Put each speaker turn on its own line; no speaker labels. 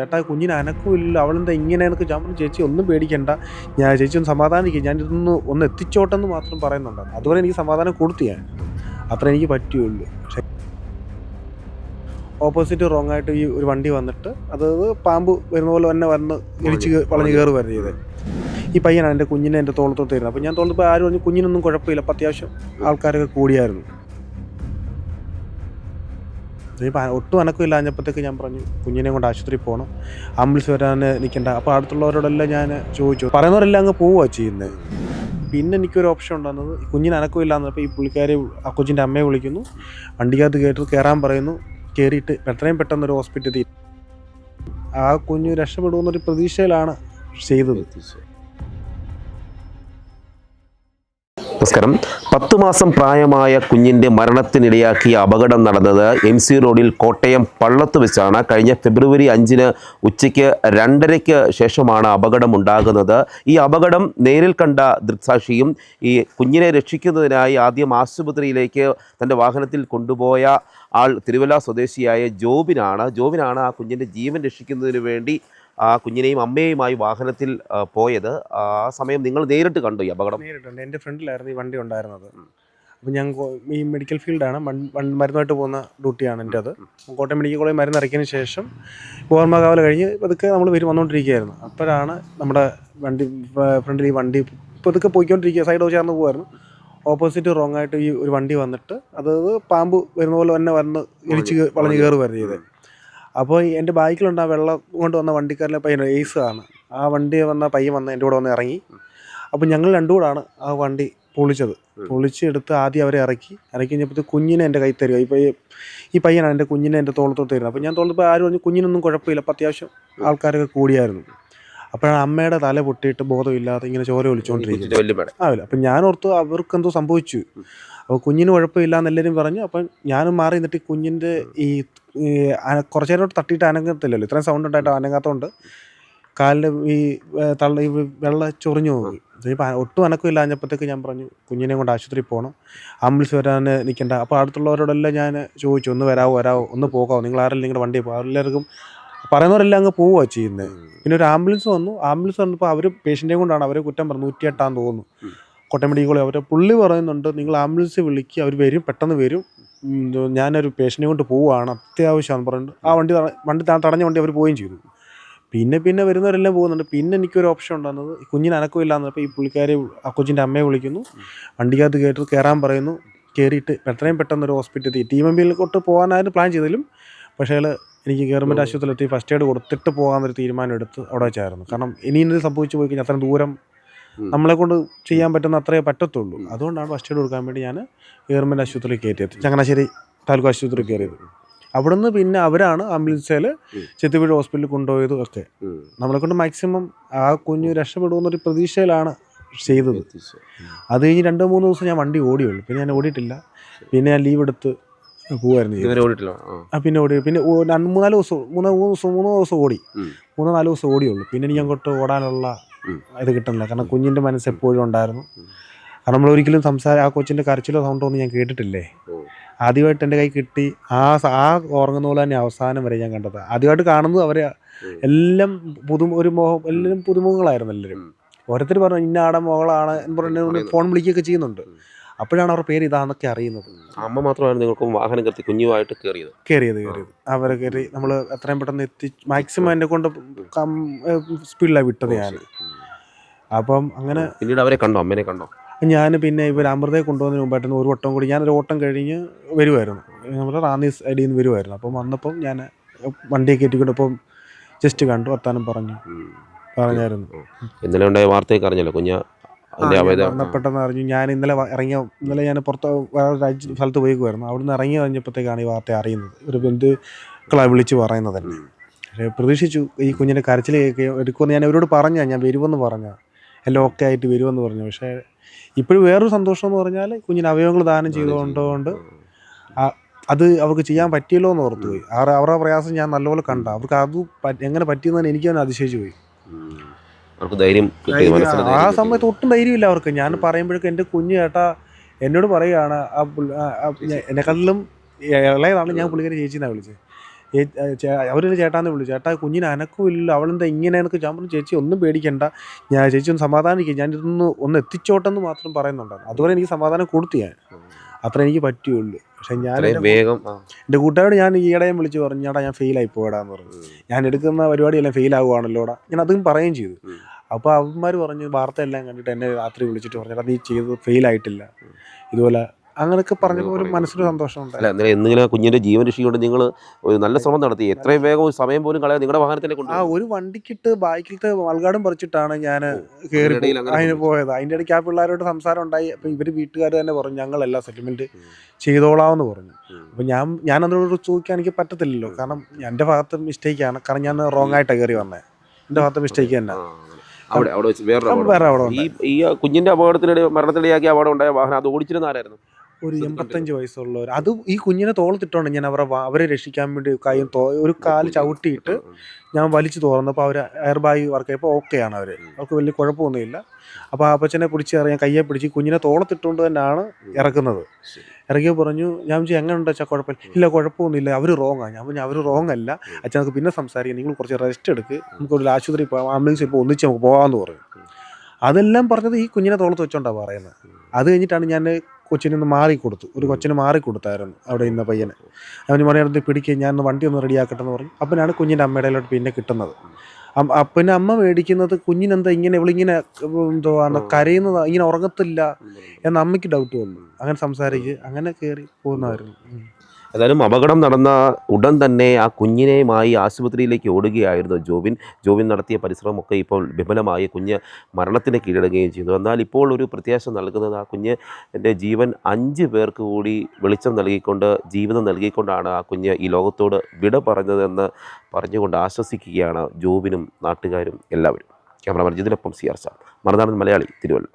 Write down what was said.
ചേട്ടാ കുഞ്ഞിന് അനക്കമില്ല, അവളെന്താ ഇങ്ങനെയെന്നൊക്കെ ഞാൻ പറഞ്ഞു. ചേച്ചി ഒന്നും പേടിക്കണ്ട, ഞാൻ ചേച്ചി ഒന്ന് സമാധാനിക്കും, ഞാൻ ഒന്ന് എത്തിച്ചോട്ടെന്ന് മാത്രം പറയുന്നുണ്ടായിരുന്നു. അതുപോലെ എനിക്ക് സമാധാനം കൊടുത്തു, ഞാൻ അത്ര എനിക്ക് പറ്റുകയുള്ളൂ. പക്ഷേ ഓപ്പോസിറ്റ് റോങ് ആയിട്ട് ഈ ഒരു വണ്ടി വന്നിട്ട് അതായത് പാമ്പ് വരുന്ന പോലെ തന്നെ വന്ന് വളഞ്ഞ് കയറി വരെ ചെയ്തത്. ഈ പയ്യനാണ് എൻ്റെ കുഞ്ഞിനെ എൻ്റെ തോളത്തോട്ട് തരുന്നത്. അപ്പോൾ ഞാൻ തോന്നപ്പോൾ ആരും പറഞ്ഞു കുഞ്ഞിനൊന്നും കുഴപ്പമില്ല, അപ്പോൾ അത്യാവശ്യം ആൾക്കാരൊക്കെ കൂടിയായിരുന്നു. ഇപ്പം ഒട്ടും അനക്കമില്ലാഞ്ഞപ്പോഴത്തേക്ക് ഞാൻ പറഞ്ഞു കുഞ്ഞിനെ കൊണ്ട് ആശുപത്രിയിൽ പോകണം, ആംബുലൻസ് വരാൻ നിൽക്കണ്ട. അപ്പോൾ അടുത്തുള്ളവരോടെല്ലാം ഞാൻ ചോദിച്ചു, പറയുന്നവരെല്ലാം അങ്ങ് പോവുകയാണ് ചെയ്യുന്നത്. പിന്നെ എനിക്കൊരു ഓപ്ഷൻ ഉണ്ടാകുന്നത് കുഞ്ഞിന് അനക്കമില്ലാന്നപ്പോൾ ഈ പുള്ളിക്കാരി ആ കൊച്ചിൻ്റെ അമ്മയെ വിളിക്കുന്നു, വണ്ടിക്കകത്ത് കയറാൻ പറയുന്നു. കയറിയിട്ട് എത്രയും പെട്ടെന്നൊരു ഹോസ്പിറ്റലിൽ ആ കുഞ്ഞ് രക്ഷപ്പെടുമെന്നൊരു പ്രതീക്ഷയിലാണ് ചെയ്തത്.
നമസ്കാരം. 10 മാസം പ്രായമായ കുഞ്ഞിൻ്റെ മരണത്തിനിടയാക്കിയ അപകടം നടന്നത് MC റോഡിൽ കോട്ടയം പള്ളത്ത് വെച്ചാണ്. കഴിഞ്ഞ ഫെബ്രുവരി 5 ഉച്ചയ്ക്ക് 2:30 ശേഷമാണ് അപകടമുണ്ടാകുന്നത്. ഈ അപകടം നേരിൽ കണ്ട ദൃക്സാക്ഷിയും ഈ കുഞ്ഞിനെ രക്ഷിക്കുന്നതിനായി ആദ്യം ആശുപത്രിയിലേക്ക് തൻ്റെ വാഹനത്തിൽ കൊണ്ടുപോയ ആൾ തിരുവല്ല സ്വദേശിയായ ജോബിനാണ് ആ കുഞ്ഞിൻ്റെ ജീവൻ രക്ഷിക്കുന്നതിന് വേണ്ടി ആ കുഞ്ഞിനെയും അമ്മയുമായി വാഹനത്തിൽ പോയത്. ആ സമയം നിങ്ങൾ നേരിട്ട് കണ്ടു ഈ അപകടം?
നേരിട്ടുണ്ട്. എൻ്റെ ഫ്രണ്ടിലായിരുന്നു ഈ വണ്ടി ഉണ്ടായിരുന്നത്. അപ്പോൾ ഞാൻ ഈ മെഡിക്കൽ ഫീൽഡാണ്, മരുന്നുമായിട്ട് പോകുന്ന ഡ്യൂട്ടിയാണ് എൻ്റെ. അത് കോട്ടയം മെഡിക്കൽ കോളേജ് മരുന്ന് ഇറക്കിയതിന് ശേഷം ഓർമ്മകാവല കഴിഞ്ഞ് പതുക്കെ നമ്മൾ വന്നുകൊണ്ടിരിക്കുകയായിരുന്നു. അപ്പോഴാണ് നമ്മുടെ ഫ്രണ്ടിൽ ഈ വണ്ടി പതുക്കെ പോയിക്കൊണ്ടിരിക്കുക, സൈഡ് ചേർന്ന് പോകുമായിരുന്നു. ഓപ്പോസിറ്റ് റോങ് ആയിട്ട് ഈ ഒരു വണ്ടി വന്നിട്ട് അതായത് പാമ്പ് വരുന്ന പോലെ തന്നെ വന്ന് വളഞ്ഞ് കയറി വരെ ചെയ്തത്. അപ്പോൾ എൻ്റെ ബൈക്കിലുണ്ട് ആ വെള്ളം കൊണ്ട് വന്ന വണ്ടിക്കാരനെ പയ്യൻ ഏസ് ആണ്. ആ വണ്ടി വന്ന പയ്യൻ വന്ന് എൻ്റെ കൂടെ വന്ന് ഇറങ്ങി. അപ്പോൾ ഞങ്ങൾ രണ്ടും കൂടാണ് ആ വണ്ടി പൊളിച്ചെടുത്ത് ആദ്യം അവരെ ഇറക്കി കഴിഞ്ഞപ്പോൾ കുഞ്ഞിനെ എൻ്റെ കൈ തരിക. ഇപ്പോൾ ഈ പയ്യനാണ് എൻ്റെ കുഞ്ഞിനെ എൻ്റെ തോളത്തോട്ട് തരുന്നത്. അപ്പോൾ ഞാൻ തോന്നപ്പോൾ ആരും പറഞ്ഞു കുഞ്ഞിനൊന്നും കുഴപ്പമില്ല, അപ്പോൾ അത്യാവശ്യം ആൾക്കാരൊക്കെ കൂടിയായിരുന്നു. അപ്പോഴാണ് അമ്മയുടെ തല പൊട്ടിയിട്ട് ബോധമില്ലാതെ ഇങ്ങനെ ചോര ഒലിച്ചുകൊണ്ടിരിക്കുന്നത്. ആവില്ല. അപ്പം ഞാൻ ഓർത്തു അവർക്കെന്തോ സംഭവിച്ചു, അപ്പോൾ കുഞ്ഞിന് കുഴപ്പമില്ല എന്നെല്ലാവരും പറഞ്ഞു. അപ്പം ഞാനും മാറി നിന്നിട്ട് കുഞ്ഞിൻ്റെ ഈ കുറച്ച് നേരം തട്ടിയിട്ട് അനങ്ങത്തില്ലല്ലോ, ഇത്രയും സൗണ്ട് ഉണ്ടായിട്ട് അനങ്ങാത്തതുകൊണ്ട് കാലിൻ്റെ ഈ വെള്ളം ചൊറിഞ്ഞു പോയി. ഇപ്പം ഒട്ടും അനക്കമില്ലാഞ്ഞപ്പോഴത്തേക്ക് ഞാൻ പറഞ്ഞു കുഞ്ഞിനെ കൊണ്ട് ആശുപത്രിയിൽ പോകണം, ആംബുലൻസ് വരാൻ നിൽക്കണ്ട. അപ്പോൾ അടുത്തുള്ളവരോടെല്ലാം ഞാൻ ചോദിച്ചു, ഒന്ന് വരാമോ, ഒന്ന് പോകാമോ, നിങ്ങൾ ആരെല്ലാം നിങ്ങളുടെ വണ്ടിയിൽ പോകും. എല്ലാവർക്കും പറയുന്നവരെല്ലാം അങ്ങ് പോവുകയാണ് ചെയ്യുന്നത്. പിന്നെ ഒരു ആംബുലൻസ് വന്നപ്പോൾ അവർ പേഷ്യൻ്റെയും കൊണ്ടാണ്, അവരെ കുറ്റം പറഞ്ഞു 108 തോന്നുന്നു കോട്ടയം മെഡിക്കൽ കോളേജ്. അവരെ പുള്ളി പറയുന്നുണ്ട് നിങ്ങൾ ആംബുലൻസ് വിളിക്കുക, അവർ വരും, പെട്ടെന്ന് വരും, ഞാനൊരു പേഷ്യനെ കൊണ്ട് പോവുകയാണ്, അത്യാവശ്യമാണെന്ന് പറഞ്ഞിട്ട് ആ വണ്ടി തടഞ്ഞ വണ്ടി അവർ പോവുകയും ചെയ്തു. പിന്നെ വരുന്നവരെല്ലാം പോകുന്നുണ്ട്. പിന്നെ എനിക്കൊരു ഓപ്ഷൻ ഉണ്ടാകുന്നത് കുഞ്ഞിന് അനക്കമില്ലാന്നപ്പോൾ ഈ പുള്ളിക്കാരി ആ കൊച്ചിൻ്റെ അമ്മയെ വിളിക്കുന്നു, വണ്ടിക്കകത്ത് കയറാൻ പറയുന്നു. കയറിയിട്ട് എത്രയും പെട്ടെന്നൊരു ഹോസ്പിറ്റലിൽ TMMBയിലോട്ട് പോകാനായിരുന്നു പ്ലാൻ ചെയ്തതിലും. പക്ഷേ എനിക്ക് ഗവൺമെൻറ് ആശുപത്രിയിലെത്തി ഫസ്റ്റ് എയ്ഡ് കൊടുത്തിട്ട് പോകാമെന്നൊരു തീരുമാനം എടുത്ത് അവിടെ വെച്ചായിരുന്നു. കാരണം ഇനി സംഭവിച്ചു പോയി കഴിഞ്ഞാൽ അത്രയും ദൂരം നമ്മളെ കൊണ്ട് ചെയ്യാൻ പറ്റുന്ന അത്രയേ പറ്റത്തുള്ളൂ. അതുകൊണ്ടാണ് ഫസ്റ്റ് എയ്ഡ് കൊടുക്കാൻ വേണ്ടി ഞാൻ ഗവൺമെൻറ് ആശുപത്രിയിൽ കയറ്റിയത്, ചങ്ങനാശ്ശേരി താലൂക്ക് ആശുപത്രിയിൽ കയറിയത്. അവിടുന്ന് പിന്നെ അവരാണ് ആംബുലൻസിൽ ചെത്തിപ്പുഴ ഹോസ്പിറ്റലിൽ കൊണ്ടുപോയതും ഒക്കെ. നമ്മളെ കൊണ്ട് മാക്സിമം ആ കുഞ്ഞ് രക്ഷപ്പെടുമെന്നൊരു പ്രതീക്ഷയിലാണ് ചെയ്തത്. അത് കഴിഞ്ഞ് 2-3 ദിവസം ഞാൻ വണ്ടി ഓടിയുള്ളൂ, പിന്നെ ഞാൻ ഓടിയിട്ടില്ല. പിന്നെ ഞാൻ ലീവ് എടുത്ത് പോവായിരുന്നു. പിന്നെ 3-4 ദിവസം ഓടി, 3-4 ദിവസം ഓടിയുള്ളൂ. പിന്നെ എനിക്ക് അങ്ങോട്ട് ഓടാനുള്ള ഇത് കിട്ടുന്നില്ല. കാരണം കുഞ്ഞിൻ്റെ മനസ്സ് എപ്പോഴും ഉണ്ടായിരുന്നു. കാരണം നമ്മളൊരിക്കലും ആ കൊച്ചിൻ്റെ കരച്ചിലോ സൗണ്ടോ ഒന്നും ഞാൻ കേട്ടിട്ടില്ലേ. ആദ്യമായിട്ട് എൻ്റെ കൈ കിട്ടി, ആ ഉറങ്ങുന്ന പോലെ തന്നെ അവസാനം വരെ ഞാൻ കണ്ടത്. ആദ്യമായിട്ട് കാണുന്നത് അവരെ എല്ലാം എല്ലാവരും പുതുമുഖങ്ങളായിരുന്നു. എല്ലാവരും ഓരോരുത്തർ പറഞ്ഞു ഇന്ന ആടെ മോളാണ് എന്ന് പറഞ്ഞ് ഫോൺ വിളിക്കുകയൊക്കെ ചെയ്യുന്നുണ്ട്. അപ്പോഴാണ് അവരുടെ പേര് ഇതാണെന്നൊക്കെ അറിയുന്നത്.
അമ്മ മാത്രമാണ് നിങ്ങൾക്ക് വാഹനം കത്തി കുഞ്ഞുമായിട്ട് കയറിയത്.
അവരെ കയറി നമ്മൾ എത്രയും പെട്ടെന്ന് മാക്സിമം എന്നെ കൊണ്ട് സ്പീഡിലാണ് വിട്ടത് ഞാൻ. അപ്പം അങ്ങനെ
പിന്നീട് അവരെ കണ്ടോ, അമ്മേനെ കണ്ടോ?
ഞാൻ പിന്നെ ഇവർ അമൃതയെ കൊണ്ടുപോകുന്നതിന് മുമ്പായിട്ട് ഒരു വട്ടം കൂടി ഞാനൊരു ഓട്ടം കഴിഞ്ഞ് വരുമായിരുന്നു, നമ്മുടെ റാന്നി സൈഡിൽ നിന്ന് വരുമായിരുന്നു. അപ്പം വന്നപ്പം ഞാൻ വണ്ടിയെ കയറ്റിക്കൊണ്ടപ്പം ജസ്റ്റ് കണ്ടു, വർത്താനം പറഞ്ഞായിരുന്നു.
ഇന്നലെ ഉണ്ടായ വാർത്തയൊക്കെ അറിഞ്ഞല്ലോ,
പെട്ടെന്ന് അറിഞ്ഞു. ഞാൻ ഇന്നലെ ഞാൻ പുറത്ത് വേറെ സ്ഥലത്ത് പോയിക്കുമായിരുന്നു. അവിടുന്ന് ഇറങ്ങി കഴിഞ്ഞപ്പോഴത്തേക്കാണ് ഈ വാർത്ത അറിയുന്നത്. ഒരു ബന്ധുക്കളെ വിളിച്ച് പറയുന്നത് തന്നെ. പക്ഷേ പ്രതീക്ഷിച്ചു ഈ കുഞ്ഞിൻ്റെ കരച്ചിൽ എടുക്കുമെന്ന് ഞാൻ അവരോട് ഞാൻ വരുമെന്ന് എല്ലാം ഓക്കെ ആയിട്ട് വരുമെന്ന് പറഞ്ഞു. പക്ഷേ ഇപ്പോഴും വേറൊരു സന്തോഷം എന്ന് പറഞ്ഞാൽ കുഞ്ഞിന് അവയവങ്ങൾ ദാനം ചെയ്തുകൊണ്ട് അത് അവർക്ക് ചെയ്യാൻ പറ്റിയല്ലോ എന്ന് ഓർത്തു പോയി. അവരുടെ പ്രയാസം ഞാൻ നല്ലപോലെ കണ്ട. അവർക്ക് അത് എങ്ങനെ പറ്റിയെന്ന് എനിക്ക് തന്നെ അതിശയിച്ചു പോയി. ആ സമയത്ത് ഒട്ടും ധൈര്യമില്ല അവർക്ക്. ഞാൻ പറയുമ്പോഴേക്കും എൻ്റെ കുഞ്ഞ് ചേട്ടാ എന്നോട് പറയുകയാണ്, എന്നെക്കാട്ടിലും ഇളയതാണ്, ഞാൻ പുള്ളിക്കാരി ചേച്ചിന്നാണ് വിളിച്ചത്. അവരൊരു ചേട്ടാന്ന് വിളിച്ചു, ചേട്ടാ കുഞ്ഞിന് അനക്കമില്ല, അവളെന്താ ഇങ്ങനെ എന്നൊക്കെ. ഞാൻ പറഞ്ഞു ചേച്ചി ഒന്നും പേടിക്കണ്ട, ഞാൻ ചേച്ചി ഒന്ന് സമാധാനിക്കുക, ഞാൻ ഒന്ന് എത്തിച്ചോട്ടെന്ന് മാത്രം പറയുന്നുണ്ടായിരുന്നു. അതുപോലെ എനിക്ക് സമാധാനം കൊടുത്തു ഞാൻ, അത്ര എനിക്ക് പറ്റുള്ളൂ. പക്ഷെ ഞാൻ
വേഗം
എൻ്റെ കൂട്ടുകാരോട് ഞാൻ ഈയിടെയും വിളിച്ച് പറഞ്ഞു, ചേട്ടാ ഞാൻ ഫെയിലായി പോയടാന്ന് പറഞ്ഞു, ഞാൻ എടുക്കുന്ന പരിപാടിയെല്ലാം ഫെയിൽ ആകുവാണല്ലോടാ, ഞാൻ അതും പറയുകയും ചെയ്തു. അപ്പോൾ അവന്മാർ പറഞ്ഞു, വാർത്തയെല്ലാം കണ്ടിട്ട് എന്നെ രാത്രി വിളിച്ചിട്ട് പറഞ്ഞു, ചേട്ടാ നീ ചെയ്തത് ഫെയിലായിട്ടില്ല, ഇതുപോലെ അങ്ങനെയൊക്കെ പറഞ്ഞപ്പോൾ ഒരു മനസ്സിന് സന്തോഷമുണ്ട്.
അല്ല, അന്നേരം എന്തെങ്കിലും കുഞ്ഞിൻ്റെ ജീവൻ രക്ഷിക്കൊണ്ട് നിങ്ങൾ ഒരു നല്ല ശ്രമം നടത്തി. എത്രയും വേഗം ഒരു സമയം പോലും കളയാതെ നിങ്ങളുടെ വാഹനത്തിനെ കൊണ്ട്
ഒരു വണ്ടിക്കിട്ട് ബാക്കിലത്തെ മൽഗാടും പറിച്ചിട്ടാണ് ഞാൻ കയറി അതിന് പോയത്. അതിൻ്റെ ഇടയ്ക്ക് ആ പിള്ളേരോട് സംസാരം ഉണ്ടായി. അപ്പം ഇവർ വീട്ടുകാർ തന്നെ പറഞ്ഞു, ഞങ്ങളെല്ലാം സെറ്റിൽമെൻറ്റ് ചെയ്തോളാമെന്ന് പറഞ്ഞു. അപ്പം ഞാൻ അതിനോട് ചോദിക്കാൻ എനിക്ക് പറ്റത്തില്ലല്ലോ, കാരണം എൻ്റെ ഭാഗത്ത് മിസ്റ്റേക്കാണ്, കാരണം ഞാൻ റോങ് ആയിട്ടാണ് കയറി വന്നത്, എൻ്റെ ഭാഗത്ത് മിസ്റ്റേക്ക് തന്നെ.
അവിടെ വെച്ച് വേറെ ഈ കുഞ്ഞിൻ്റെ മരണത്തിനിടയാക്കിയ അപകടം ഉണ്ടായ വാഹനം അത് ഓടിച്ചിരുന്ന ആരായിരുന്നു?
ഒരു 85 വയസ്സുള്ളവർ. അത് ഈ കുഞ്ഞിനെ തോളത്തിട്ടോണ്ട് ഞാൻ അവരെ രക്ഷിക്കാൻ വേണ്ടി ഒരു കാല് ചവിട്ടിയിട്ട് ഞാൻ വലിച്ചു തുറന്നപ്പോൾ അവർ എയർ ബാഗ് വർക്ക് ചെയ്യപ്പോൾ ഓക്കെയാണ്, അവർക്ക് വലിയ കുഴപ്പമൊന്നുമില്ല. അപ്പോൾ ആ അപ്പച്ചനെ പിടിച്ച് ഇറങ്ങി കയ്യെ പിടിച്ച് കുഞ്ഞിനെ തോളത്തിട്ടുകൊണ്ട് തന്നെയാണ് ഇറക്കുന്നത്. ഇറങ്ങിയ പറഞ്ഞു, ഞാൻ ചോദിച്ചു എങ്ങനെ ഉണ്ട് അച്ഛാ, കുഴപ്പമില്ല, ഇല്ല കുഴപ്പമൊന്നുമില്ല, അവർ റോങ്ങാണ്. ഞാൻ പറഞ്ഞു അവർ റോങ് അല്ല അച്ഛൻ, നമുക്ക് പിന്നെ സംസാരിക്കാം, നിങ്ങൾ കുറച്ച് റെസ്റ്റ് എടുക്ക്, നമുക്കൊരു ആശുപത്രി പോകാം, ആംബുലൻസ് ഇപ്പോൾ ഒന്നിച്ച് നമുക്ക് പോകാമെന്ന് പറഞ്ഞു. അതെല്ലാം പറഞ്ഞത് ഈ കുഞ്ഞിനെ തോളത്ത് വെച്ചോണ്ടാണ് പറയുന്നത്. അത് കഴിഞ്ഞിട്ടാണ് ഞാൻ കൊച്ചിനൊന്ന് മാറിക്കൊടുത്തു, ഒരു കൊച്ചിന് മാറിക്കൊടുത്തായിരുന്നു അവിടെ ഇന്ന പയ്യനെ. അവന് മണിയെടുത്ത് പിടിക്കുക, ഞാനൊന്ന് വണ്ടി ഒന്ന് റെഡിയാക്കട്ടെ എന്ന് പറഞ്ഞു. അപ്പനാണ് കുഞ്ഞിൻ്റെ അമ്മയുടെ പിന്നെ കിട്ടുന്നത്. പിന്നെ അമ്മ മേടിക്കുന്നത് കുഞ്ഞിനെന്താ ഇങ്ങനെ ഇവളിങ്ങനെ എന്തുവാണ് കരയുന്നത്, ഇങ്ങനെ ഉറങ്ങത്തില്ല എന്ന് അമ്മയ്ക്ക് ഡൗട്ട് വന്നു. അങ്ങനെ സംസാരിച്ച് അങ്ങനെ കയറി പോകുന്നതായിരുന്നു.
ഏതായാലും അപകടം നടന്ന ഉടൻ തന്നെ ആ കുഞ്ഞിനെയുമായി ആശുപത്രിയിലേക്ക് ഓടുകയായിരുന്നു ജോബിൻ നടത്തിയ പരിശ്രമമൊക്കെ ഇപ്പോൾ വിഫലമായി, കുഞ്ഞ് മരണത്തിന് കീഴടങ്ങുകയും ചെയ്തു. എന്നാൽ ഇപ്പോൾ ഒരു പ്രത്യാശ നൽകുന്നത് ആ കുഞ്ഞിൻ്റെ ജീവൻ 5 പേർക്ക് കൂടി വെളിച്ചം നൽകിക്കൊണ്ട്, ജീവിതം നൽകിക്കൊണ്ടാണ് ആ കുഞ്ഞ് ഈ ലോകത്തോട് വിട പറഞ്ഞതെന്ന് പറഞ്ഞുകൊണ്ട് ആശ്വസിക്കുകയാണ് ജോബിനും നാട്ടുകാരും എല്ലാവരും. Cameraman ജിതിനൊപ്പം CR Sam, Marunadan Malayali, Thiruvalla.